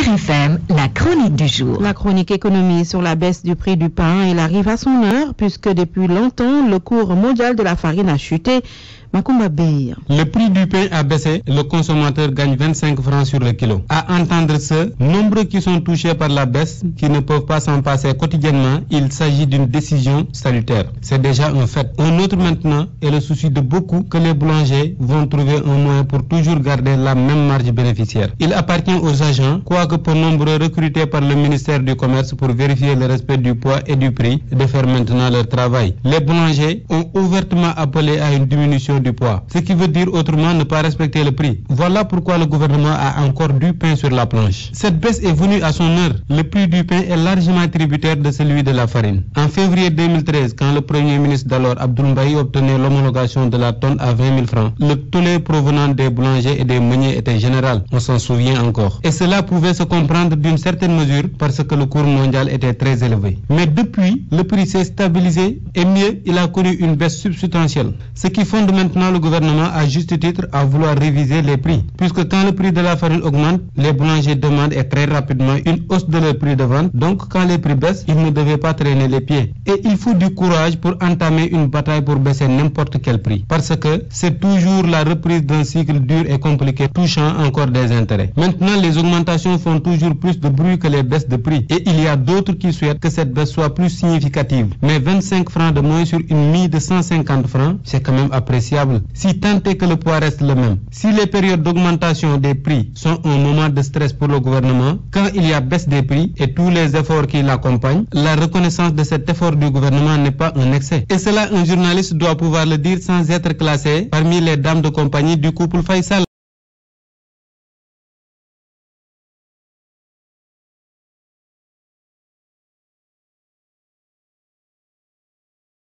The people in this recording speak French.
RFM, la chronique du jour. La chronique économie sur la baisse du prix du pain, elle arrive à son heure puisque depuis longtemps, le cours mondial de la farine a chuté. Makumba Bey. Le prix du pain a baissé, le consommateur gagne 25 francs sur le kilo. À entendre ce, nombreux qui sont touchés par la baisse, qui ne peuvent pas s'en passer quotidiennement, il s'agit d'une décision salutaire. C'est déjà un fait. Un autre maintenant est le souci de beaucoup que les boulangers vont trouver un moyen pour toujours garder la même marge bénéficiaire. Il appartient aux agents, quoique peu nombreux recrutés par le ministère du Commerce pour vérifier le respect du poids et du prix, de faire maintenant leur travail. Les boulangers ont ouvertement appelé à une diminution du poids, ce qui veut dire autrement ne pas respecter le prix. Voilà pourquoi le gouvernement a encore du pain sur la planche. Cette baisse est venue à son heure. Le prix du pain est largement tributaire de celui de la farine. En février 2013, quand le premier ministre d'alors, Abdoul Mbaye, obtenait l'homologation de la tonne à 20 000 francs, le tollé provenant des boulangers et des meuniers était général. On s'en souvient encore. Et cela pouvait se comprendre d'une certaine mesure parce que le cours mondial était très élevé. Mais depuis, le prix s'est stabilisé et mieux, il a connu une baisse substantielle. Ce qui fonde maintenant le gouvernement à juste titre à vouloir réviser les prix. Puisque quand le prix de la farine augmente, les boulangers demandent et très rapidement une hausse de leur prix de vente. Donc quand les prix baissent, ils ne devaient pas traîner les pieds. Et il faut du courage pour entamer une bataille pour baisser n'importe quel prix. Parce que c'est toujours la reprise d'un cycle dur et compliqué touchant encore des intérêts. Maintenant, les augmentations font toujours plus de bruit que les baisses de prix. Et il y a d'autres qui souhaitent que cette baisse soit plus significative. Mais 25 francs de moins sur une mie de 150 francs, c'est quand même appréciable. Si tant est que le poids reste le même. Si les périodes d'augmentation des prix sont un moment de stress pour le gouvernement, quand il y a baisse des prix et tous les efforts qui l'accompagnent, la reconnaissance de cet effort du gouvernement n'est pas un excès. Et cela, un journaliste doit pouvoir le dire sans être classé parmi les dames de compagnie du couple Faisal.